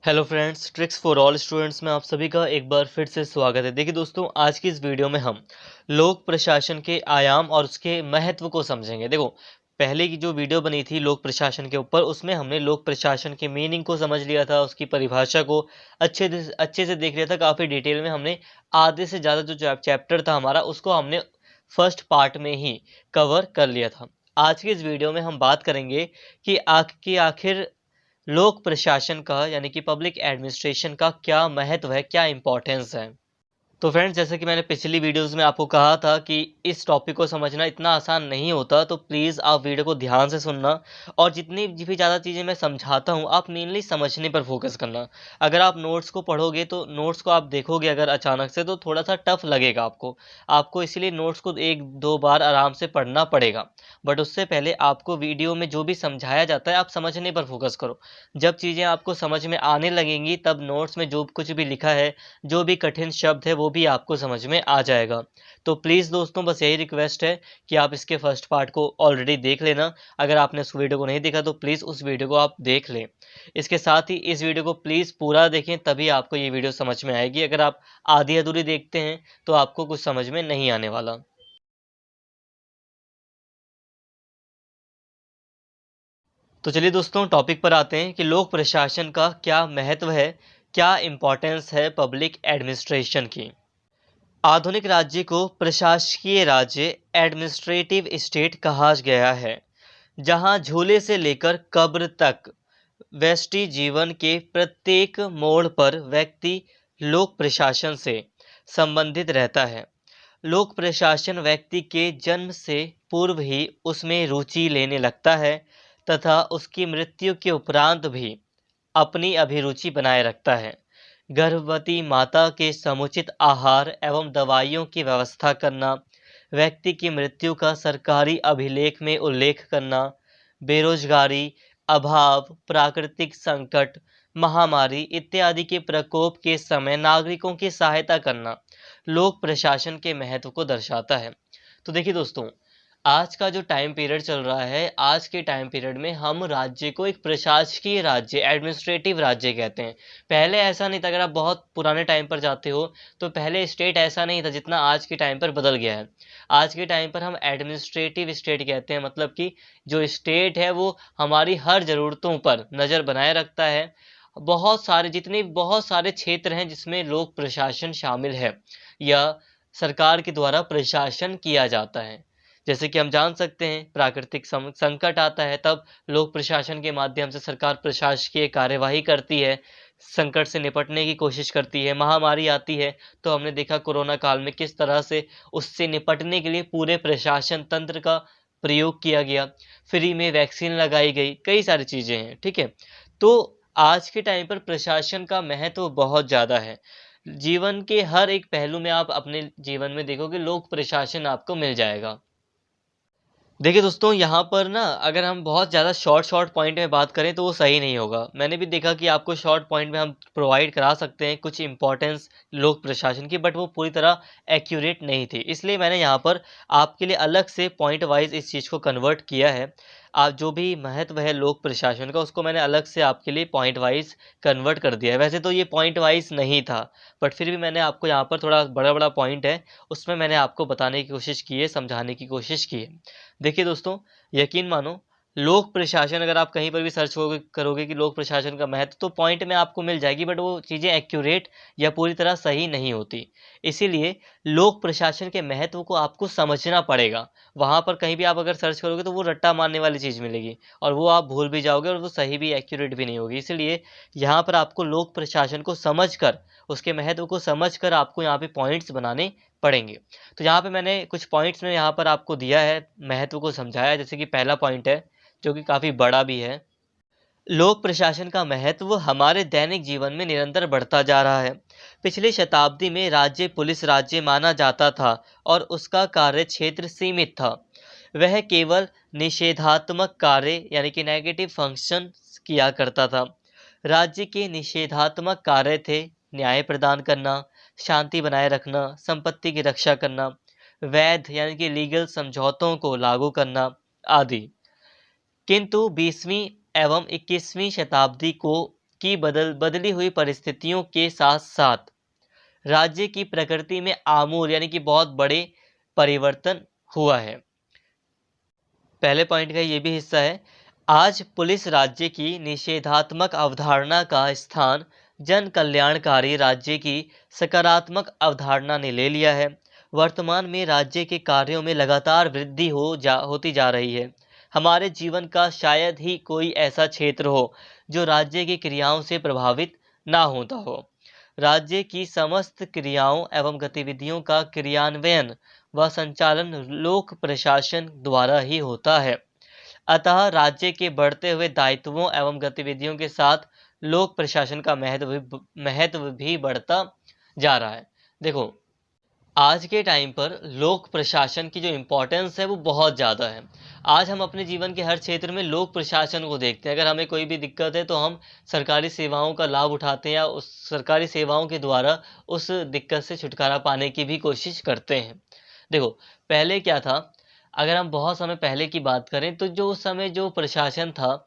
Hello friends, tricks for all students में आप सभी का एक बार फिर से स्वागत है। देखिए दोस्तों, आज की इस वीडियो में हम लोक प्रशासन के आयाम और उसके महत्व को समझेंगे। देखो, पहले की जो वीडियो बनी थी लोक प्रशासन के ऊपर, उसमें हमने लोक प्रशासन के मीनिंग को समझ लिया था, उसकी परिभाषा को अच्छे से देख लिया था। काफ़ी डिटेल में हमने आधे से ज़्यादा जो चैप्टर था हमारा, उसको हमने फर्स्ट पार्ट में ही कवर कर लिया था। आज की इस वीडियो में हम बात करेंगे कि आखिर लोक प्रशासन का यानी कि पब्लिक एडमिनिस्ट्रेशन का क्या महत्व है, क्या इम्पोर्टेंस है। तो फ्रेंड्स, जैसे कि मैंने पिछली वीडियोस में आपको कहा था कि इस टॉपिक को समझना इतना आसान नहीं होता, तो प्लीज़ आप वीडियो को ध्यान से सुनना और जितनी भी ज़्यादा चीज़ें मैं समझाता हूँ आप मेनली समझने पर फोकस करना। अगर आप नोट्स को पढ़ोगे तो नोट्स को आप देखोगे अगर अचानक से, तो थोड़ा सा टफ लगेगा आपको इसीलिए नोट्स को एक दो बार आराम से पढ़ना पड़ेगा। बट उससे पहले आपको वीडियो में जो भी समझाया जाता है आप समझने पर फोकस करो। जब चीज़ें आपको समझ में आने लगेंगी तब नोट्स में जो कुछ भी लिखा है, जो भी कठिन शब्द है, वो भी आपको समझ में आ जाएगा। तो प्लीज़ दोस्तों, बस यही रिक्वेस्ट है कि आप इसके फर्स्ट पार्ट को ऑलरेडी देख लेना। अगर आपने उस वीडियो को नहीं देखा तो प्लीज़ उस वीडियो को आप देख लें। इसके साथ ही इस वीडियो को प्लीज़ पूरा देखें, तभी आपको ये वीडियो समझ में आएगी। अगर आप आधी-अधूरी देखते हैं तो आपको कुछ समझ में नहीं आने वाला। तो चलिए दोस्तों, टॉपिक पर आते हैं कि लोक प्रशासन का क्या महत्व है, क्या इम्पोर्टेंस है पब्लिक एडमिनिस्ट्रेशन की। आधुनिक राज्य को प्रशासकीय राज्य एडमिनिस्ट्रेटिव स्टेट कहा गया है, जहां झूले से लेकर कब्र तक व्यष्टि जीवन के प्रत्येक मोड़ पर व्यक्ति लोक प्रशासन से संबंधित रहता है। लोक प्रशासन व्यक्ति के जन्म से पूर्व ही उसमें रुचि लेने लगता है तथा उसकी मृत्यु के उपरांत भी अपनी अभिरुचि बनाए रखता है। गर्भवती माता के समुचित आहार एवं दवाइयों की व्यवस्था करना, व्यक्ति की मृत्यु का सरकारी अभिलेख में उल्लेख करना, बेरोजगारी, अभाव, प्राकृतिक संकट, महामारी इत्यादि के प्रकोप के समय नागरिकों की सहायता करना लोक प्रशासन के महत्व को दर्शाता है। तो देखिए दोस्तों, आज का जो टाइम पीरियड चल रहा है, आज के टाइम पीरियड में हम राज्य को एक प्रशासकीय राज्य, एडमिनिस्ट्रेटिव राज्य कहते हैं। पहले ऐसा नहीं था। अगर आप बहुत पुराने टाइम पर जाते हो, तो पहले स्टेट ऐसा नहीं था जितना आज के टाइम पर बदल गया है। आज के टाइम पर हम एडमिनिस्ट्रेटिव स्टेट कहते हैं, मतलब कि जो स्टेट है वो हमारी हर ज़रूरतों पर नज़र बनाए रखता है। बहुत सारे क्षेत्र हैं जिसमें लोक प्रशासन शामिल है या सरकार के द्वारा प्रशासन किया जाता है। जैसे कि हम जान सकते हैं, प्राकृतिक संकट आता है तब लोक प्रशासन के माध्यम से सरकार प्रशासकीय कार्यवाही करती है, संकट से निपटने की कोशिश करती है। महामारी आती है तो हमने देखा कोरोना काल में किस तरह से उससे निपटने के लिए पूरे प्रशासन तंत्र का प्रयोग किया गया। फ्री में वैक्सीन लगाई गई, कई सारी चीज़ें हैं, ठीक है। तो आज के टाइम पर प्रशासन का महत्व बहुत ज़्यादा है। जीवन के हर एक पहलू में आप अपने जीवन में देखोगे लोक प्रशासन आपको मिल जाएगा। देखिए दोस्तों, यहाँ पर ना अगर हम बहुत ज़्यादा शॉर्ट पॉइंट में बात करें तो वो सही नहीं होगा। मैंने भी देखा कि आपको शॉर्ट पॉइंट में हम प्रोवाइड करा सकते हैं कुछ इम्पोर्टेंस लोक प्रशासन की, बट वो पूरी तरह एक्यूरेट नहीं थी। इसलिए मैंने यहाँ पर आपके लिए अलग से पॉइंट वाइज इस चीज़ को कन्वर्ट किया है। आप जो भी महत्व है लोक प्रशासन का, उसको मैंने अलग से आपके लिए पॉइंट वाइज कन्वर्ट कर दिया है। वैसे तो ये पॉइंट वाइज नहीं था, बट फिर भी मैंने आपको यहाँ पर थोड़ा बड़ा पॉइंट है, उसमें मैंने आपको बताने की कोशिश की है, समझाने की कोशिश की है। देखिए दोस्तों, यकीन मानो, लोक प्रशासन अगर आप कहीं पर भी सर्च करोगे कि लोक प्रशासन का महत्व, तो पॉइंट में आपको मिल जाएगी, बट वो चीज़ें एक्यूरेट या पूरी तरह सही नहीं होती। इसीलिए लोक प्रशासन के महत्व को आपको समझना पड़ेगा। वहाँ पर कहीं भी आप अगर सर्च करोगे तो वो रट्टा मारने वाली चीज़ मिलेगी और वो आप भूल भी जाओगे और वो सही भी एक्यूरेट भी नहीं होगी। इसलिए यहाँ पर आपको लोक प्रशासन को समझकर, उसके महत्व को समझकर आपको यहाँ पे पॉइंट्स बनाने पड़ेंगे। तो यहाँ पे मैंने कुछ पॉइंट्स में यहाँ पर आपको दिया है, महत्व को समझाया है। जैसे कि पहला पॉइंट है, जो कि काफ़ी बड़ा भी है। लोक प्रशासन का महत्व हमारे दैनिक जीवन में निरंतर बढ़ता जा रहा है। पिछली शताब्दी में राज्य पुलिस राज्य माना जाता था और उसका कार्य क्षेत्र सीमित था। वह केवल निषेधात्मक कार्य यानी कि नेगेटिव फंक्शन किया करता था। राज्य के निषेधात्मक कार्य थे न्याय प्रदान करना, शांति बनाए रखना, संपत्ति की रक्षा करना, वैध यानी कि लीगल समझौतों को लागू करना आदि। किंतु 20वीं एवं 21वीं शताब्दी को की बदली हुई परिस्थितियों के साथ साथ राज्य की प्रकृति में आमूल यानी कि बहुत बड़े परिवर्तन हुआ है। पहले पॉइंट का ये भी हिस्सा है, आज पुलिस राज्य की निषेधात्मक अवधारणा का स्थान जन कल्याणकारी राज्य की सकारात्मक अवधारणा ने ले लिया है। वर्तमान में राज्य के कार्यों में लगातार वृद्धि होती जा रही है। हमारे जीवन का शायद ही कोई ऐसा क्षेत्र हो जो राज्य की क्रियाओं से प्रभावित ना होता हो। राज्य की समस्त क्रियाओं एवं गतिविधियों का क्रियान्वयन व संचालन लोक प्रशासन द्वारा ही होता है। अतः राज्य के बढ़ते हुए दायित्वों एवं गतिविधियों के साथ लोक प्रशासन का महत्व भी बढ़ता जा रहा है। देखो, आज के टाइम पर लोक प्रशासन की जो इम्पोर्टेंस है वो बहुत ज़्यादा है। आज हम अपने जीवन के हर क्षेत्र में लोक प्रशासन को देखते हैं। अगर हमें कोई भी दिक्कत है तो हम सरकारी सेवाओं का लाभ उठाते हैं या उस सरकारी सेवाओं के द्वारा उस दिक्कत से छुटकारा पाने की भी कोशिश करते हैं। देखो, पहले क्या था, अगर हम बहुत समय पहले की बात करें तो जो उस समय जो प्रशासन था,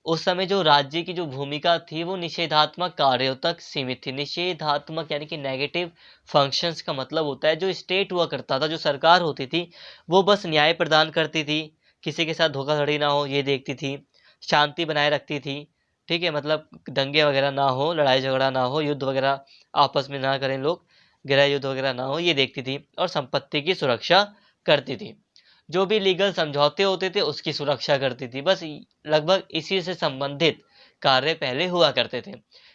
उस समय जो राज्य की जो भूमिका थी वो निषेधात्मक कार्यों तक सीमित थी। निषेधात्मक यानी कि नेगेटिव फंक्शंस का मतलब होता है जो स्टेट हुआ करता था, जो सरकार होती थी वो बस न्याय प्रदान करती थी, किसी के साथ धोखाधड़ी ना हो ये देखती थी, शांति बनाए रखती थी, ठीक है, मतलब दंगे वगैरह ना हो, लड़ाई झगड़ा ना हो, युद्ध वगैरह आपस में ना करें लोग, गृह युद्ध वगैरह ना हो ये देखती थी, और संपत्ति की सुरक्षा करती थी। जो भी लीगल समझौते होते थे उसकी सुरक्षा करती थी। बस लगभग इसी से संबंधित कार्य पहले हुआ करते थे।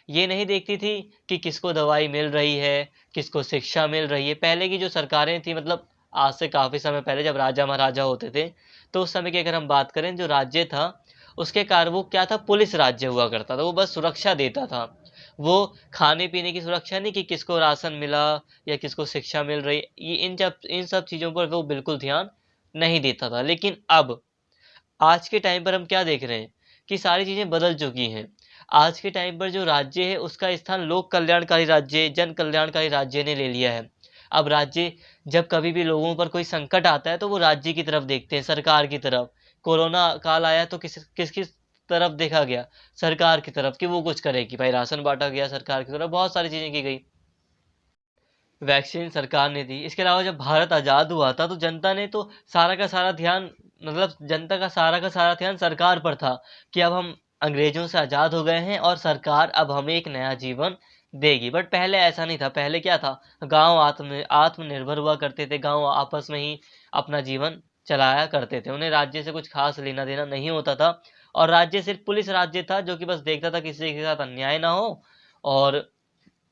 ये नहीं देखती थी कि किसको दवाई मिल रही है, किसको शिक्षा मिल रही है। पहले की जो सरकारें थी, मतलब आज से काफ़ी समय पहले जब राजा महाराजा होते थे, तो उस समय की अगर हम बात करें, जो राज्य था उसके कार्य वो क्या था, पुलिस राज्य हुआ करता था। वो बस सुरक्षा देता था। वो खाने पीने की सुरक्षा नहीं कि किसको राशन मिला या किसको शिक्षा मिल रही, ये इन सब चीज़ों पर वो बिल्कुल ध्यान नहीं देता था। लेकिन अब आज के टाइम पर हम क्या देख रहे हैं कि सारी चीज़ें बदल चुकी हैं। आज के टाइम पर जो राज्य है उसका स्थान लोक कल्याणकारी राज्य, जन कल्याणकारी राज्य ने ले लिया है। अब राज्य जब कभी भी लोगों पर कोई संकट आता है तो वो राज्य की तरफ देखते हैं, सरकार की तरफ। कोरोना काल आया तो किस तरफ देखा गया, सरकार की तरफ, कि वो कुछ करेगी। भाई राशन बांटा गया सरकार की तरफ, बहुत सारी चीज़ें की गई, वैक्सीन सरकार ने दी। इसके अलावा जब भारत आज़ाद हुआ था तो जनता ने तो सारा का सारा ध्यान, मतलब जनता का सारा ध्यान सरकार पर था कि अब हम अंग्रेजों से आज़ाद हो गए हैं और सरकार अब हमें एक नया जीवन देगी। बट पहले ऐसा नहीं था। पहले क्या था, गांव आत्मनिर्भर हुआ करते थे, गांव आपस में ही अपना जीवन चलाया करते थे, उन्हें राज्य से कुछ खास लेना देना नहीं होता था। और राज्य सिर्फ पुलिस राज्य था जो कि बस देखता था किसी के साथ अन्याय ना हो और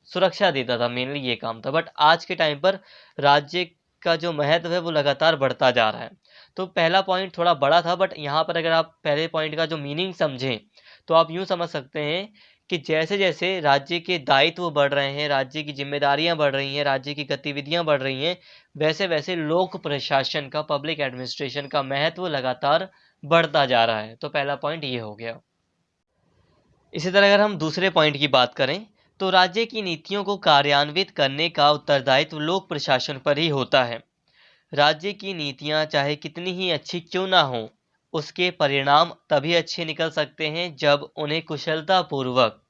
सुरक्षा देता था, मेनली ये काम था। बट आज के टाइम पर राज्य का जो महत्व है वो लगातार बढ़ता जा रहा है। तो पहला पॉइंट थोड़ा बड़ा था, बट यहाँ पर अगर आप पहले पॉइंट का जो मीनिंग समझें तो आप यूँ समझ सकते हैं कि जैसे जैसे राज्य के दायित्व बढ़ रहे हैं, राज्य की जिम्मेदारियां बढ़ रही हैं, राज्य की गतिविधियां बढ़ रही हैं, वैसे वैसे लोक प्रशासन का, पब्लिक एडमिनिस्ट्रेशन का महत्व लगातार बढ़ता जा रहा है। तो पहला पॉइंट ये हो गया। इसी तरह अगर हम दूसरे पॉइंट की बात करें तो राज्य की नीतियों को कार्यान्वित करने का उत्तरदायित्व लोक प्रशासन पर ही होता है। राज्य की नीतियां चाहे कितनी ही अच्छी क्यों ना हो, उसके परिणाम तभी अच्छे निकल सकते हैं जब उन्हें कुशलतापूर्वक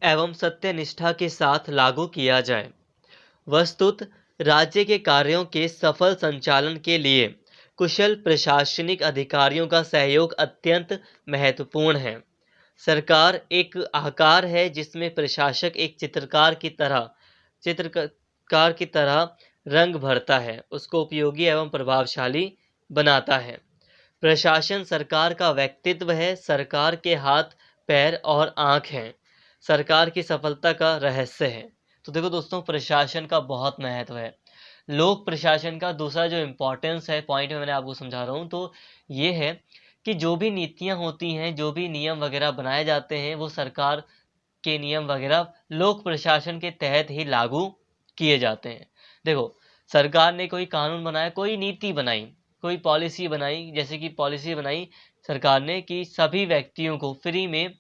एवं सत्यनिष्ठा के साथ लागू किया जाए। वस्तुत राज्य के कार्यों के सफल संचालन के लिए कुशल प्रशासनिक अधिकारियों का सहयोग अत्यंत महत्वपूर्ण है। सरकार एक आकार है जिसमें प्रशासक एक चित्रकार की तरह रंग भरता है, उसको उपयोगी एवं प्रभावशाली बनाता है। प्रशासन सरकार का व्यक्तित्व है, सरकार के हाथ पैर और आँख हैं, सरकार की सफलता का रहस्य है। तो देखो दोस्तों, प्रशासन का बहुत महत्व है। लोक प्रशासन का दूसरा जो इम्पोर्टेंस है, पॉइंट में मैंने आपको समझा रहा हूँ, तो ये है कि जो भी नीतियाँ होती हैं, जो भी नियम वगैरह बनाए जाते हैं, वो सरकार के नियम वगैरह लोक प्रशासन के तहत ही लागू किए जाते हैं। देखो, सरकार ने कोई कानून बनाया, कोई नीति बनाई, कोई पॉलिसी बनाई, जैसे कि पॉलिसी बनाई सरकार ने कि सभी व्यक्तियों को फ्री में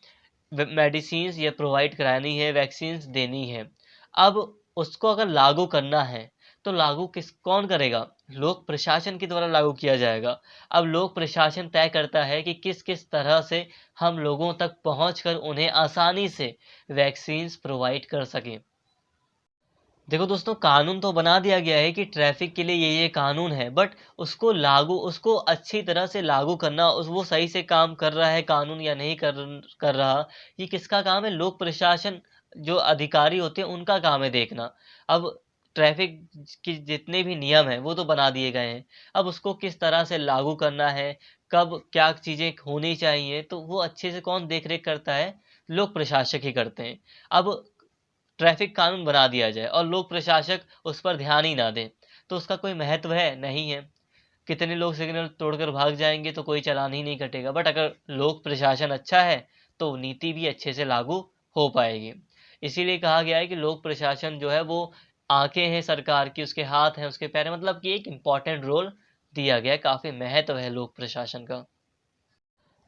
मेडिसिन ये प्रोवाइड करानी है, वैक्सीन देनी है। अब उसको अगर लागू करना है तो लागू कौन करेगा? लोक प्रशासन के द्वारा लागू किया जाएगा। अब लोक प्रशासन तय करता है कि किस किस तरह से हम लोगों तक पहुंचकर उन्हें आसानी से वैक्सीन्स प्रोवाइड कर सकें। देखो दोस्तों, कानून तो बना दिया गया है कि ट्रैफिक के लिए ये कानून है, बट उसको अच्छी तरह से लागू करना, वो सही से काम कर रहा है कानून या नहीं कर रहा, ये किसका काम है? लोक प्रशासन, जो अधिकारी होते हैं उनका काम है देखना। अब ट्रैफिक के जितने भी नियम हैं वो तो बना दिए गए हैं, अब उसको किस तरह से लागू करना है, कब क्या चीज़ें होनी चाहिए, तो वो अच्छे से कौन देख रेख करता है? लोक प्रशासक ही करते हैं। अब ट्रैफिक कानून बना दिया जाए और लोक प्रशासक उस पर ध्यान ही ना दें, तो उसका कोई महत्व है? नहीं है। कितने लोग सिग्नल तोड़कर भाग जाएंगे तो कोई चालान ही नहीं कटेगा। बट अगर लोक प्रशासन अच्छा है तो नीति भी अच्छे से लागू हो पाएगी। इसीलिए कहा गया है कि लोक प्रशासन जो है वो आंखें हैं सरकार की, उसके हाथ हैं, उसके पैर हैं, मतलब कि एक इम्पॉर्टेंट रोल दिया गया है, काफी महत्व है लोक प्रशासन का।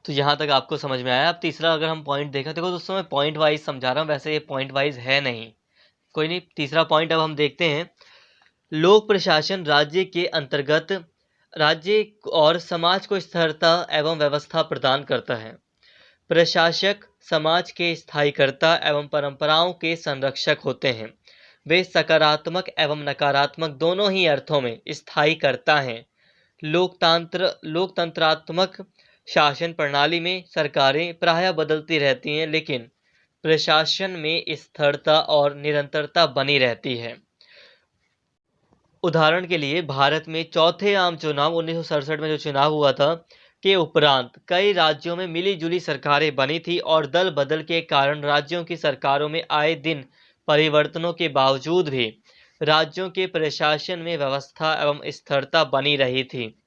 तो यहाँ तक आपको समझ में आया। अब तीसरा अगर हम पॉइंट देखें, देखो दोस्तों मैं पॉइंट वाइज समझा रहा हूँ, वैसे ये पॉइंट वाइज है नहीं, कोई नहीं। तीसरा पॉइंट अब हम देखते हैं। लोक प्रशासन राज्य के अंतर्गत राज्य और समाज को स्थिरता एवं व्यवस्था प्रदान करता है। प्रशासक समाज के स्थायीकर्ता एवं परंपराओं के संरक्षक होते हैं। वे सकारात्मक एवं नकारात्मक दोनों ही अर्थों में स्थायी करता है। लोकतंत्रात्मक शासन प्रणाली में सरकारें प्रायः बदलती रहती हैं, लेकिन प्रशासन में स्थिरता और निरंतरता बनी रहती है। उदाहरण के लिए भारत में चौथे आम चुनाव 1967 में जो चुनाव हुआ था के उपरांत कई राज्यों में मिली-जुली सरकारें बनी थी और दल बदल के कारण राज्यों की सरकारों में आए दिन परिवर्तनों के बावजूद भी राज्यों के प्रशासन में व्यवस्था एवं स्थिरता बनी रही थी।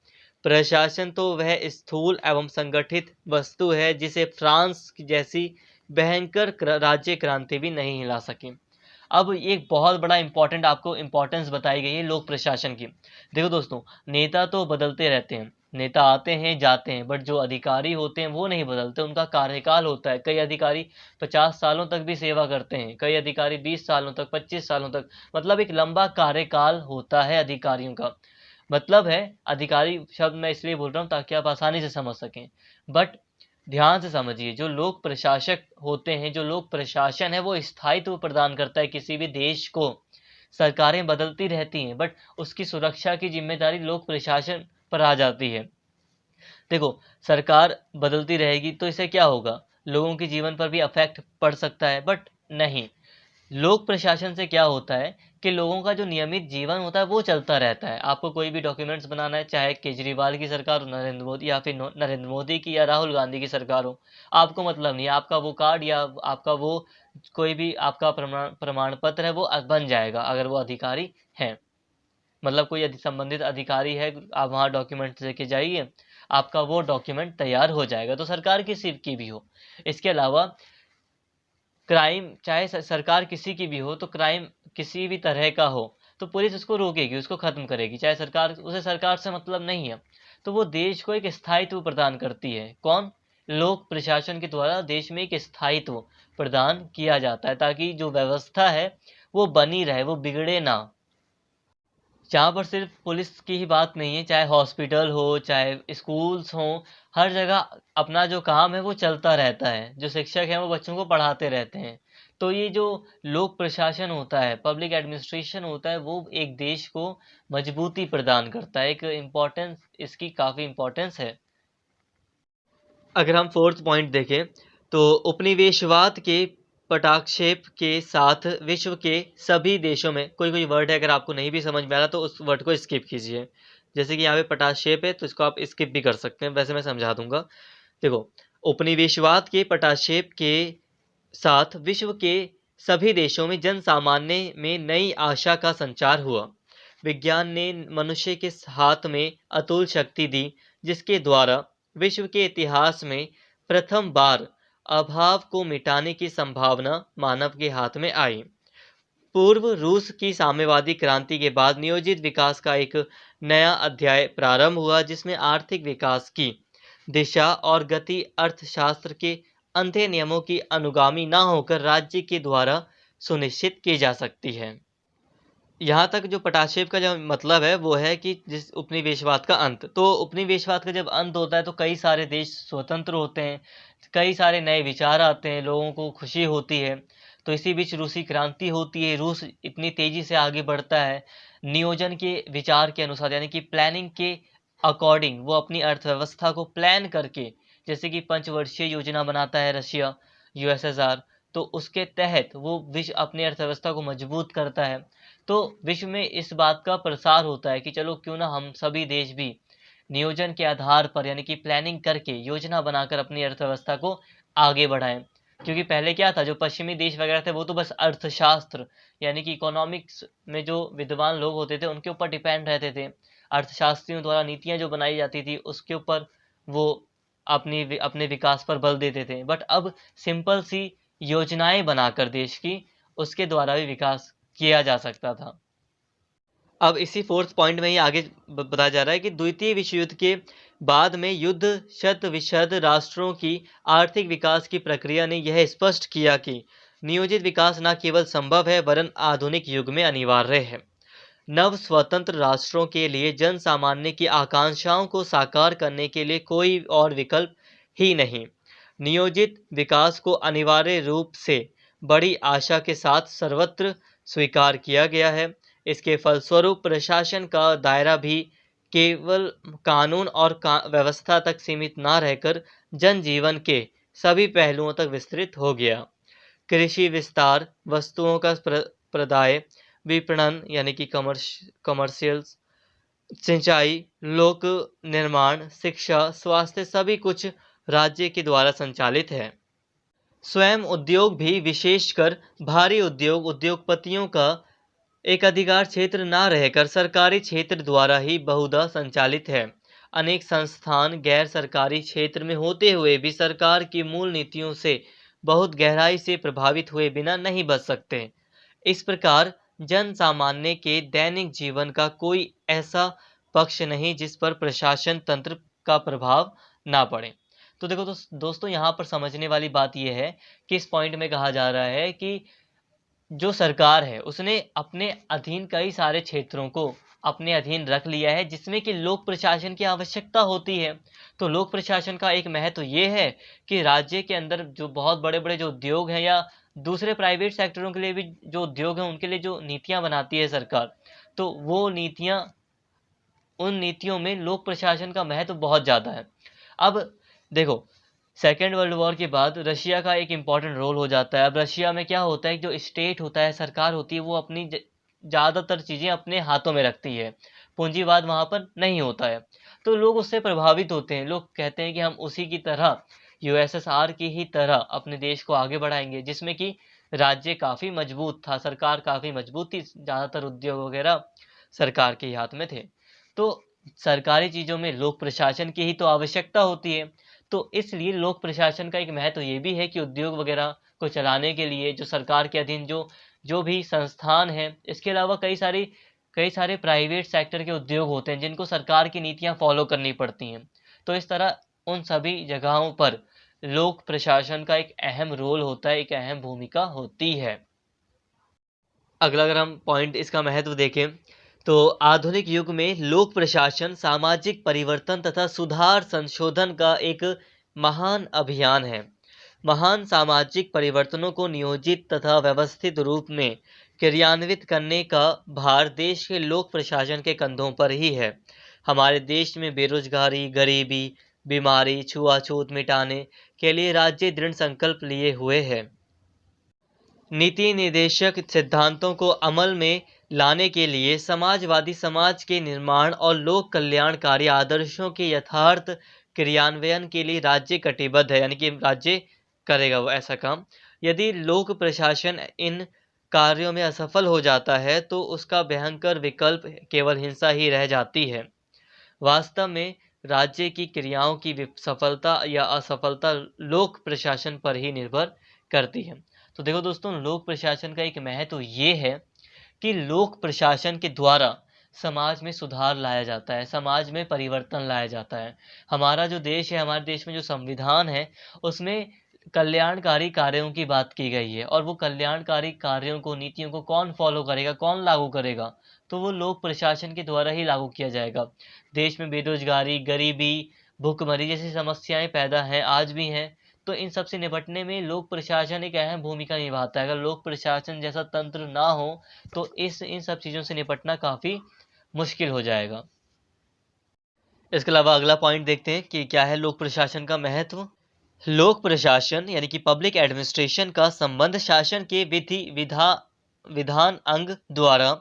प्रशासन तो वह स्थूल एवं संगठित वस्तु है जिसे फ्रांस जैसी भयंकर राज्य क्रांति भी नहीं हिला सकी। अब एक बहुत बड़ा इंपॉर्टेंट आपको इंपॉर्टेंस बताई गई है लोक प्रशासन की। देखो दोस्तों, नेता तो बदलते रहते हैं, नेता आते हैं जाते हैं, बट जो अधिकारी होते हैं वो नहीं बदलते, उनका कार्यकाल होता है। कई अधिकारी 50 सालों तक भी सेवा करते हैं, कई अधिकारी 20 सालों तक, 25 सालों तक, मतलब एक लंबा कार्यकाल होता है अधिकारियों का। मतलब है, अधिकारी शब्द मैं इसलिए बोल रहा हूँ ताकि आप आसानी से समझ सकें। बट ध्यान से समझिए, जो लोक प्रशासक होते हैं, जो लोक प्रशासन है, वो स्थायित्व प्रदान करता है किसी भी देश को। सरकारें बदलती रहती हैं, बट उसकी सुरक्षा की जिम्मेदारी लोक प्रशासन पर आ जाती है। देखो, सरकार बदलती रहेगी तो इससे क्या होगा? लोगों के जीवन पर भी अफेक्ट पड़ सकता है, बट नहीं। लोक प्रशासन से क्या होता है कि लोगों का जो नियमित जीवन होता है वो चलता रहता है। आपको कोई भी डॉक्यूमेंट्स बनाना है, चाहे केजरीवाल की सरकार हो, नरेंद्र मोदी या फिर नरेंद्र मोदी की या राहुल गांधी की सरकार हो, आपको मतलब नहीं है। आपका वो कार्ड या आपका वो कोई भी आपका प्रमाण पत्र है वो बन जाएगा अगर वो अधिकारी है। मतलब कोई संबंधित अधिकारी है, आप वहाँ डॉक्यूमेंट लेके जाइए, आपका वो डॉक्यूमेंट तैयार हो जाएगा। तो सरकार किसी की भी हो। इसके अलावा क्राइम, चाहे सरकार किसी की भी हो, तो क्राइम किसी भी तरह का हो तो पुलिस उसको रोकेगी, उसको खत्म करेगी, चाहे सरकार से मतलब नहीं है। तो वो देश को एक स्थायित्व प्रदान करती है। कौन? लोक प्रशासन के द्वारा देश में एक स्थायित्व प्रदान किया जाता है ताकि जो व्यवस्था है वो बनी रहे, वो बिगड़े ना। जहाँ पर सिर्फ पुलिस की ही बात नहीं है, चाहे हॉस्पिटल हो, चाहे स्कूल्स हो, हर जगह अपना जो काम है वो चलता रहता है। जो शिक्षक हैं वो बच्चों को पढ़ाते रहते हैं। तो ये जो लोक प्रशासन होता है, पब्लिक एडमिनिस्ट्रेशन होता है, वो एक देश को मजबूती प्रदान करता है। एक इम्पोर्टेंस, इसकी काफ़ी इम्पोर्टेंस है। अगर हम फोर्थ पॉइंट देखें तो उपनिवेशवाद के पटाक्षेप के साथ विश्व के सभी देशों में कोई कोई वर्ड है, अगर आपको नहीं भी समझ में आ रहा तो उस वर्ड को स्किप कीजिए। जैसे कि यहाँ पे पटाक्षेप है तो इसको आप स्किप भी कर सकते हैं, वैसे मैं समझा दूंगा। देखो, उपनिवेशवाद के पटाक्षेप के साथ विश्व के सभी देशों में जन सामान्य में नई आशा का संचार हुआ। विज्ञान ने मनुष्य के हाथ में अतुल शक्ति दी जिसके द्वारा विश्व के इतिहास में प्रथम बार अभाव को मिटाने की संभावना मानव के हाथ में आई। पूर्व रूस की साम्यवादी क्रांति के बाद नियोजित विकास का एक नया अध्याय प्रारंभ हुआ जिसमें आर्थिक विकास की दिशा और गति अर्थशास्त्र के अंधे नियमों की अनुगामी न होकर राज्य के द्वारा सुनिश्चित की जा सकती है। यहाँ तक जो पटाक्षेप का जो मतलब है वो है कि जिस उपनिवेशवाद का अंत, तो उपनिवेशवाद का जब अंत होता है तो कई सारे देश स्वतंत्र होते हैं, कई सारे नए विचार आते हैं, लोगों को खुशी होती है। तो इसी बीच रूसी क्रांति होती है, रूस इतनी तेजी से आगे बढ़ता है, नियोजन के विचार के अनुसार यानी कि प्लानिंग के अकॉर्डिंग वो अपनी अर्थव्यवस्था को प्लान करके, जैसे कि पंचवर्षीय योजना बनाता है रशिया, यूएसएसआर, तो उसके तहत वो विश्व अपनी अर्थव्यवस्था को मजबूत करता है। तो विश्व में इस बात का प्रसार होता है कि चलो क्यों ना हम सभी देश भी नियोजन के आधार पर यानी कि प्लानिंग करके योजना बनाकर अपनी अर्थव्यवस्था को आगे बढ़ाएं। क्योंकि पहले क्या था, जो पश्चिमी देश वगैरह थे वो तो बस अर्थशास्त्र यानी कि इकोनॉमिक्स में जो विद्वान लोग होते थे उनके ऊपर डिपेंड रहते थे, अर्थशास्त्रियों द्वारा नीतियां जो बनाई जाती थी उसके ऊपर वो अपने विकास पर बल देते थे। बट अब सिंपल सी योजनाएं बनाकर देश की, उसके द्वारा भी विकास किया जा सकता था। अब इसी फोर्थ पॉइंट में ही आगे बताया जा रहा है कि द्वितीय विश्व युद्ध के बाद में युद्ध शत विशद राष्ट्रों की आर्थिक विकास की प्रक्रिया ने यह स्पष्ट किया कि नियोजित विकास न केवल संभव है वरन आधुनिक युग में अनिवार्य है। नव स्वतंत्र राष्ट्रों के लिए जन सामान्य की आकांक्षाओं को साकार करने के लिए कोई और विकल्प ही नहीं। नियोजित विकास को अनिवार्य रूप से बड़ी आशा के साथ सर्वत्र स्वीकार किया गया है। इसके फलस्वरूप प्रशासन का दायरा भी केवल कानून और व्यवस्था तक सीमित न रहकर जनजीवन के सभी पहलुओं तक विस्तृत हो गया। कृषि विस्तार, वस्तुओं का प्रदाय, विपणन यानी कि कमर्शियल्स, सिंचाई, लोक निर्माण, शिक्षा, स्वास्थ्य सभी कुछ राज्य के द्वारा संचालित है। स्वयं उद्योग भी, विशेषकर भारी उद्योग, उद्योगपतियों का एक अधिकार क्षेत्र न रहकर सरकारी क्षेत्र द्वारा ही बहुधा संचालित है। अनेक संस्थान गैर सरकारी क्षेत्र में होते हुए भी सरकार की मूल नीतियों से बहुत गहराई से प्रभावित हुए बिना नहीं बच सकते। इस प्रकार जन सामान्य के दैनिक जीवन का कोई ऐसा पक्ष नहीं जिस पर प्रशासन तंत्र का प्रभाव ना पड़े। तो देखो दोस्तों, यहाँ पर समझने वाली बात यह है कि इस पॉइंट में कहा जा रहा है कि जो सरकार है उसने अपने अधीन कई सारे क्षेत्रों को अपने अधीन रख लिया है जिसमें कि लोक प्रशासन की आवश्यकता होती है। तो लोक प्रशासन का एक महत्व ये है कि राज्य के अंदर जो बहुत बड़े बड़े जो उद्योग हैं या दूसरे प्राइवेट सेक्टरों के लिए भी जो उद्योग हैं उनके लिए जो नीतियां बनाती है सरकार, तो वो नीतियां, उन नीतियों में लोक प्रशासन का महत्व बहुत ज़्यादा है। अब देखो, सेकेंड वर्ल्ड वॉर के बाद रशिया का एक इम्पॉर्टेंट रोल हो जाता है। अब रशिया में क्या होता है, जो स्टेट होता है, सरकार होती है, वो अपनी ज़्यादातर चीज़ें अपने हाथों में रखती है, पूंजीवाद वहाँ पर नहीं होता है। तो लोग उससे प्रभावित होते हैं, लोग कहते हैं कि हम उसी की तरह, यूएसएसआर की ही तरह अपने देश को आगे बढ़ाएंगे, जिसमें कि राज्य काफ़ी मजबूत था, सरकार काफ़ी मजबूत थी, ज़्यादातर उद्योग वगैरह सरकार के ही हाथ में थे। तो सरकारी चीज़ों में लोक प्रशासन की ही तो आवश्यकता होती है। तो इसलिए लोक प्रशासन का एक महत्व ये भी है कि उद्योग वगैरह को चलाने के लिए जो सरकार के अधीन जो जो भी संस्थान हैं, इसके अलावा कई सारे प्राइवेट सेक्टर के उद्योग होते हैं जिनको सरकार की नीतियां फॉलो करनी पड़ती हैं। तो इस तरह उन सभी जगहों पर लोक प्रशासन का एक अहम रोल होता है, एक अहम भूमिका होती है। अगला अगर हम पॉइंट इसका महत्व देखें तो आधुनिक युग में लोक प्रशासन सामाजिक परिवर्तन तथा सुधार संशोधन का एक महान अभियान है। महान सामाजिक परिवर्तनों को नियोजित तथा व्यवस्थित रूप में क्रियान्वित करने का भार देश के लोक प्रशासन के कंधों पर ही है। हमारे देश में बेरोजगारी, गरीबी, बीमारी, छुआछूत मिटाने के लिए राज्य दृढ़ संकल्प लिए हुए है। नीति निर्देशक सिद्धांतों को अमल में लाने के लिए समाजवादी समाज के निर्माण और लोक कल्याणकारी आदर्शों के यथार्थ क्रियान्वयन के लिए राज्य कटिबद्ध है, यानी कि राज्य करेगा वो ऐसा काम। यदि लोक प्रशासन इन कार्यों में असफल हो जाता है तो उसका भयंकर विकल्प केवल हिंसा ही रह जाती है। वास्तव में राज्य की क्रियाओं की सफलता या असफलता लोक प्रशासन पर ही निर्भर करती है। तो देखो दोस्तों, लोक प्रशासन का एक महत्व ये है कि लोक प्रशासन के द्वारा समाज में सुधार लाया जाता है, समाज में परिवर्तन लाया जाता है। हमारा जो देश है, हमारे देश में जो संविधान है, उसमें कल्याणकारी कार्यों की बात की गई है, और वो कल्याणकारी कार्यों को, नीतियों को कौन फॉलो करेगा, कौन लागू करेगा, तो वो लोक प्रशासन के द्वारा ही लागू किया जाएगा। देश में बेरोजगारी, गरीबी, भूखमरी जैसी समस्याएं पैदा हैं, आज भी हैं, तो इन सब से निपटने में लोक प्रशासन एक अहम भूमिका निभाता है। अगर लोक प्रशासन जैसा तंत्र ना हो तो इन सब चीज़ों से निपटना काफ़ी मुश्किल हो जाएगा। इसके अलावा अगला पॉइंट देखते हैं कि क्या है लोक प्रशासन का महत्व। लोक प्रशासन यानी कि पब्लिक एडमिनिस्ट्रेशन का संबंध शासन के विधान अंग द्वारा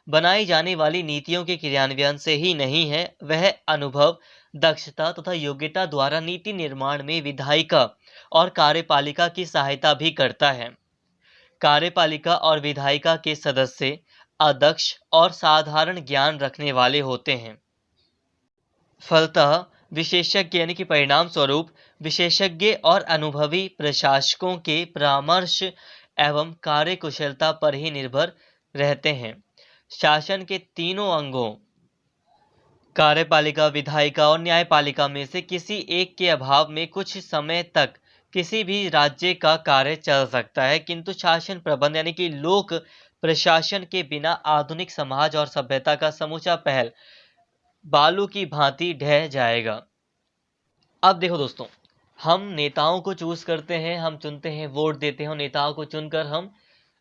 बनाई जाने वाली नीतियों के क्रियान्वयन से ही नहीं है, वह अनुभव, दक्षता तथा योग्यता द्वारा नीति निर्माण में विधायिका और कार्यपालिका की सहायता भी करता है। कार्यपालिका और विधायिका के सदस्य अदक्ष और साधारण ज्ञान रखने वाले होते हैं। फलतः विशेषज्ञ यानी कि परिणाम स्वरूप विशेषज्ञ और अनुभवी प्रशासकों के परामर्श एवं कार्यकुशलता पर ही निर्भर रहते हैं। शासन के तीनों अंगों कार्यपालिका, विधायिका और न्यायपालिका में से किसी एक के अभाव में कुछ समय तक किसी भी राज्य का कार्य चल सकता है, किंतु शासन प्रबंध यानी कि लोक प्रशासन के बिना आधुनिक समाज और सभ्यता का समूचा पहल बालू की भांति ढह जाएगा। अब देखो दोस्तों, हम नेताओं को चूज करते हैं, हम चुनते हैं, वोट देते हैं, और नेताओं को चुनकर हम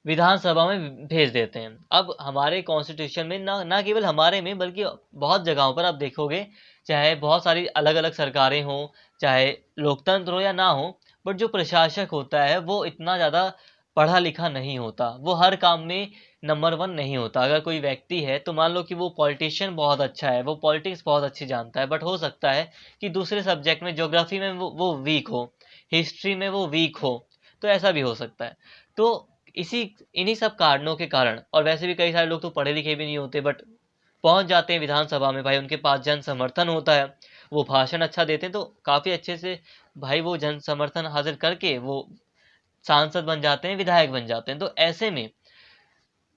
विधानसभा में भेज देते हैं। अब हमारे कॉन्स्टिट्यूशन में ना केवल हमारे में बल्कि बहुत जगहों पर आप देखोगे, चाहे बहुत सारी अलग अलग सरकारें हों, चाहे लोकतंत्र हो या ना हो, बट जो प्रशासक होता है वो इतना ज़्यादा पढ़ा लिखा नहीं होता, वो हर काम में नंबर 1 नहीं होता। अगर कोई व्यक्ति है तो मान लो कि वो पॉलिटिशियन बहुत अच्छा है, वो पॉलिटिक्स बहुत अच्छी जानता है, बट हो सकता है कि दूसरे सब्जेक्ट में, ज्योग्राफी में वो वीक हो, हिस्ट्री में वो वीक हो, तो ऐसा भी हो सकता है। तो इन्हीं सब कारणों के कारण, और वैसे भी कई सारे लोग तो पढ़े लिखे भी नहीं होते बट पहुंच जाते हैं विधानसभा में, भाई उनके पास जन समर्थन होता है, वो भाषण अच्छा देते हैं, तो काफ़ी अच्छे से भाई वो जन समर्थन हासिल करके वो सांसद बन जाते हैं, विधायक बन जाते हैं। तो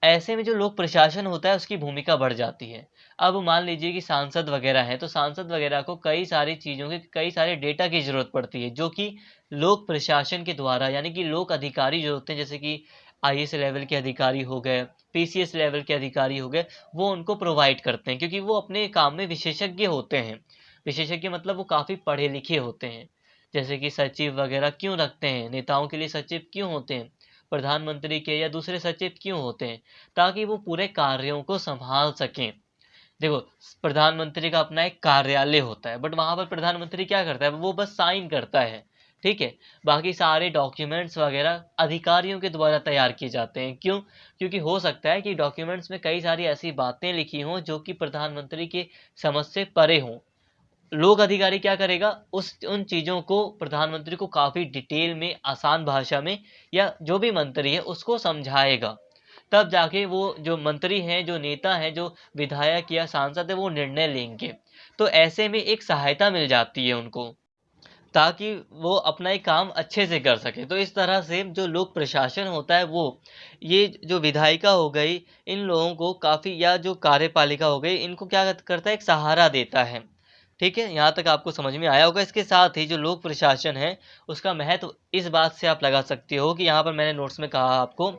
ऐसे में जो लोक प्रशासन होता है उसकी भूमिका बढ़ जाती है। अब मान लीजिए कि सांसद वगैरह हैं, तो सांसद वगैरह को कई सारी चीज़ों के, कई सारे डेटा की ज़रूरत पड़ती है, जो कि लोक प्रशासन के द्वारा यानी कि लोक अधिकारी जो होते हैं, जैसे कि आईएएस लेवल के अधिकारी हो गए, पीसीएस लेवल के अधिकारी हो गए, वो उनको प्रोवाइड करते हैं, क्योंकि वो अपने काम में विशेषज्ञ होते हैं। विशेषज्ञ मतलब वो काफ़ी पढ़े लिखे होते हैं। जैसे कि सचिव वगैरह क्यों रखते हैं, नेताओं के लिए सचिव क्यों होते हैं, प्रधानमंत्री के या दूसरे सचिव क्यों होते हैं, ताकि वो पूरे कार्यों को संभाल सकें। देखो, प्रधानमंत्री का अपना एक कार्यालय होता है, बट वहाँ पर प्रधानमंत्री क्या करता है, वो बस साइन करता है, ठीक है। बाकी सारे डॉक्यूमेंट्स वगैरह अधिकारियों के द्वारा तैयार किए जाते हैं। क्यों? क्योंकि हो सकता है कि डॉक्यूमेंट्स में कई सारी ऐसी बातें लिखी हों जो कि प्रधानमंत्री के समझ से परे हों। लोक अधिकारी क्या करेगा, उन चीज़ों को प्रधानमंत्री को काफ़ी डिटेल में, आसान भाषा में, या जो भी मंत्री है उसको समझाएगा, तब जाके वो जो मंत्री हैं, जो नेता हैं, जो विधायक या सांसद है, वो निर्णय लेंगे। तो ऐसे में एक सहायता मिल जाती है उनको, ताकि वो अपना एक काम अच्छे से कर सके। तो इस तरह से जो लोक प्रशासन होता है वो, ये जो विधायिका हो गई, इन लोगों को काफ़ी, या जो कार्यपालिका हो गई, इनको क्या करता है, एक सहारा देता है। ठीक है, यहाँ तक आपको समझ में आया होगा। इसके साथ ही जो लोक प्रशासन है उसका महत्व इस बात से आप लगा सकते हो कि यहाँ पर मैंने नोट्स में कहा आपको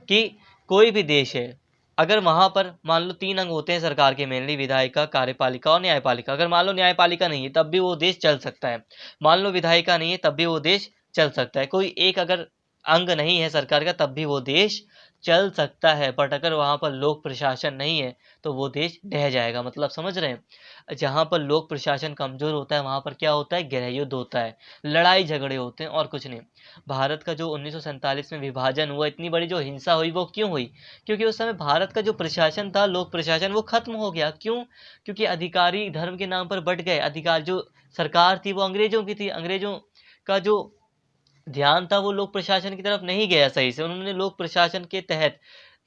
कि कोई भी देश है, अगर वहाँ पर मान लो 3 अंग होते हैं सरकार के, मेनली विधायिका, कार्यपालिका और न्यायपालिका। अगर मान लो न्यायपालिका नहीं है तब भी वो देश चल सकता है, मान लो विधायिका नहीं है तब भी वो देश चल सकता है, कोई एक अगर अंग नहीं है सरकार का तब भी वो देश चल सकता है। बट अगर वहाँ पर लोक प्रशासन नहीं है तो वो देश ढह जाएगा। मतलब समझ रहे हैं, जहाँ पर लोक प्रशासन कमज़ोर होता है वहाँ पर क्या होता है, गृह युद्ध होता है, लड़ाई झगड़े होते हैं, और कुछ नहीं। भारत का जो 1947 में विभाजन हुआ, इतनी बड़ी जो हिंसा हुई, वो क्यों हुई? क्योंकि उस समय भारत का जो प्रशासन था, लोक प्रशासन, वो खत्म हो गया। क्यों? क्योंकि अधिकारी धर्म के नाम पर बट गए। अधिकार, जो सरकार थी वो अंग्रेजों की थी, अंग्रेजों का जो ध्यान था वो लोक प्रशासन की तरफ नहीं गया सही से। उन्होंने लोक प्रशासन के तहत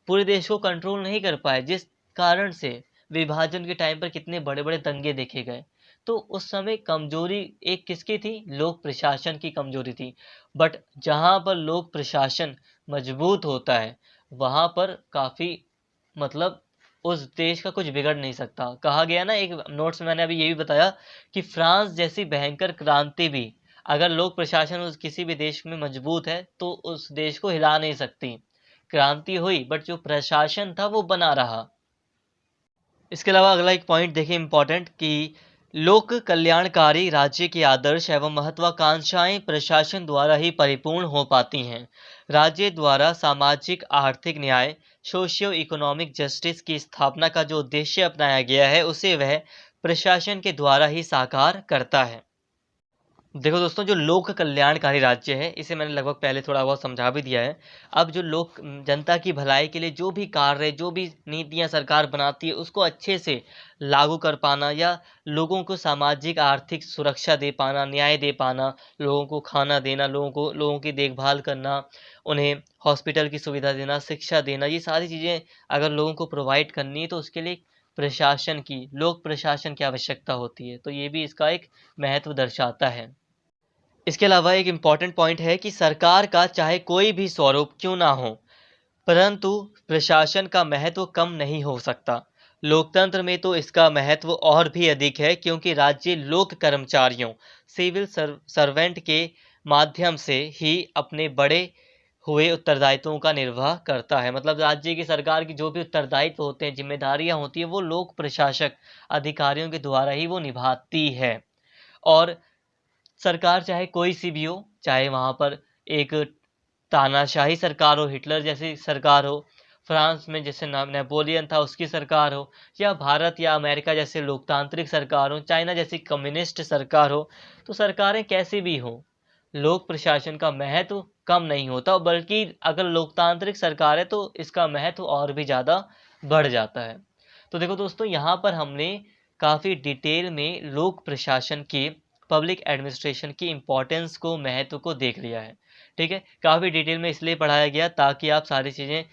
पूरे देश को कंट्रोल नहीं कर पाए, जिस कारण से विभाजन के टाइम पर कितने बड़े बड़े दंगे देखे गए। तो उस समय कमजोरी एक किसकी थी, लोक प्रशासन की कमजोरी थी। बट जहाँ पर लोक प्रशासन मजबूत होता है वहाँ पर काफ़ी, मतलब उस देश का कुछ बिगड़ नहीं सकता। कहा गया ना, एक नोट्स में मैंने अभी ये भी बताया कि फ्रांस जैसी भयंकर क्रांति भी अगर लोक प्रशासन उस किसी भी देश में मजबूत है तो उस देश को हिला नहीं सकती। क्रांति हुई बट जो प्रशासन था वो बना रहा। इसके अलावा अगला एक पॉइंट देखिए इम्पोर्टेंट कि लोक कल्याणकारी राज्य के आदर्श एवं महत्वाकांक्षाएं प्रशासन द्वारा ही परिपूर्ण हो पाती हैं। राज्य द्वारा सामाजिक आर्थिक न्याय सोशियो इकोनॉमिक जस्टिस की स्थापना का जो उद्देश्य अपनाया गया है उसे वह प्रशासन के द्वारा ही साकार करता है। देखो दोस्तों, जो लोक कल्याणकारी राज्य है इसे मैंने लगभग पहले थोड़ा बहुत समझा भी दिया है। अब जो लोक जनता की भलाई के लिए जो भी कार्य, जो भी नीतियां सरकार बनाती है उसको अच्छे से लागू कर पाना या लोगों को सामाजिक आर्थिक सुरक्षा दे पाना, न्याय दे पाना, लोगों को खाना देना, लोगों की देखभाल करना, उन्हें हॉस्पिटल की सुविधा देना, शिक्षा देना, ये सारी चीज़ें अगर लोगों को प्रोवाइड करनी है तो उसके लिए प्रशासन की, लोक प्रशासन की आवश्यकता होती है। तो ये भी इसका एक महत्व दर्शाता है। इसके अलावा एक इम्पॉर्टेंट पॉइंट है कि सरकार का चाहे कोई भी स्वरूप क्यों ना हो, परंतु प्रशासन का महत्व कम नहीं हो सकता। लोकतंत्र में तो इसका महत्व और भी अधिक है क्योंकि राज्य लोक कर्मचारियों, सिविल सर्वेंट के माध्यम से ही अपने बड़े हुए उत्तरदायित्वों का निर्वाह करता है। मतलब राज्य की, सरकार की जो भी उत्तरदायित्व होते हैं, जिम्मेदारियां होती है, वो लोक प्रशासक अधिकारियों के द्वारा ही वो निभाती है। और सरकार चाहे कोई सी भी हो, चाहे वहाँ पर एक तानाशाही सरकार हो, हिटलर जैसी सरकार हो, फ्रांस में जैसे नेपोलियन था उसकी सरकार हो, या भारत या अमेरिका जैसे लोकतांत्रिक सरकार हो, चाइना जैसी कम्युनिस्ट सरकार हो, तो सरकारें कैसी भी हो, लोक प्रशासन का महत्व कम नहीं होता, बल्कि अगर लोकतांत्रिक सरकार है तो इसका महत्व और भी ज़्यादा बढ़ जाता है। तो देखो दोस्तों, यहाँ पर हमने काफ़ी डिटेल में लोक प्रशासन के, पब्लिक एडमिनिस्ट्रेशन की इम्पोर्टेंस को, महत्व को देख लिया है। ठीक है, काफ़ी डिटेल में इसलिए पढ़ाया गया ताकि आप सारी चीज़ें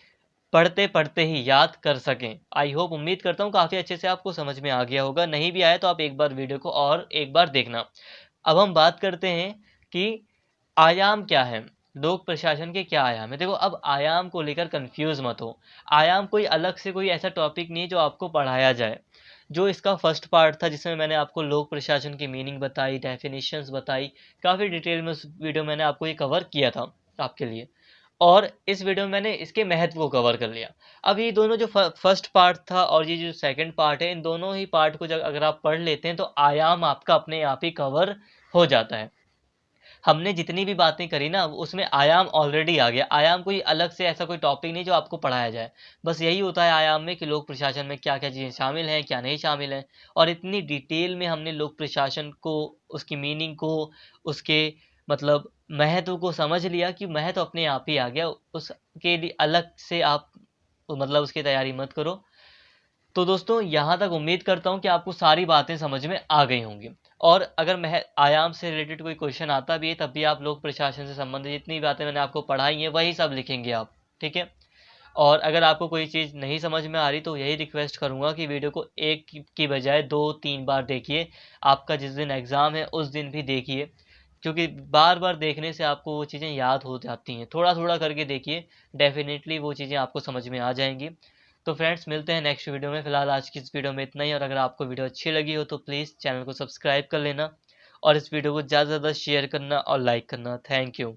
पढ़ते पढ़ते ही याद कर सकें। आई होप, उम्मीद करता हूँ काफ़ी अच्छे से आपको समझ में आ गया होगा। नहीं भी आया तो आप एक बार वीडियो को और एक बार देखना। अब हम बात करते हैं कि आयाम क्या है, लोक प्रशासन के क्या आयाम है। देखो, अब आयाम को लेकर कंफ्यूज मत हो। आयाम कोई अलग से कोई ऐसा टॉपिक नहीं है जो आपको पढ़ाया जाए। जो इसका फर्स्ट पार्ट था जिसमें मैंने आपको लोक प्रशासन की मीनिंग बताई, डेफिनेशंस बताई, काफ़ी डिटेल में उस वीडियो मैंने आपको ये कवर किया था आपके लिए, और इस वीडियो में मैंने इसके महत्व को कवर कर लिया। अब ये दोनों जो फर्स्ट पार्ट था और ये जो सेकंड पार्ट है, इन दोनों ही पार्ट को जब अगर आप पढ़ लेते हैं तो आयाम आपका अपने आप ही कवर हो जाता है। हमने जितनी भी बातें करी ना उसमें आयाम ऑलरेडी आ गया। आयाम कोई अलग से ऐसा कोई टॉपिक नहीं जो आपको पढ़ाया जाए। बस यही होता है आयाम में कि लोक प्रशासन में क्या क्या चीज़ें शामिल हैं, क्या नहीं शामिल हैं, और इतनी डिटेल में हमने लोक प्रशासन को, उसकी मीनिंग को, उसके मतलब महत्व को समझ लिया कि महत्व अपने आप ही आ गया। उसके लिए अलग से आप मतलब उसकी तैयारी मत करो। तो दोस्तों, यहाँ तक उम्मीद करता हूँ कि आपको सारी बातें समझ में आ गई होंगी। और अगर मैं आयाम से रिलेटेड कोई क्वेश्चन आता भी है तब भी आप लोक प्रशासन से संबंधित जितनी बातें मैंने आपको पढ़ाई हैं वही सब लिखेंगे आप। ठीक है, और अगर आपको कोई चीज़ नहीं समझ में आ रही तो यही रिक्वेस्ट करूँगा कि वीडियो को एक की बजाय 2-3 बार देखिए। आपका जिस दिन एग्ज़ाम है उस दिन भी देखिए, क्योंकि बार बार देखने से आपको वो चीज़ें याद हो जाती हैं। थोड़ा थोड़ा करके देखिए, डेफिनेटली वो चीज़ें आपको समझ में आ जाएंगी। तो फ्रेंड्स, मिलते हैं नेक्स्ट वीडियो में। फिलहाल आज की इस वीडियो में इतना ही, और अगर आपको वीडियो अच्छी लगी हो तो प्लीज़ चैनल को सब्सक्राइब कर लेना और इस वीडियो को ज़्यादा से ज़्यादा शेयर करना और लाइक करना। Thank you.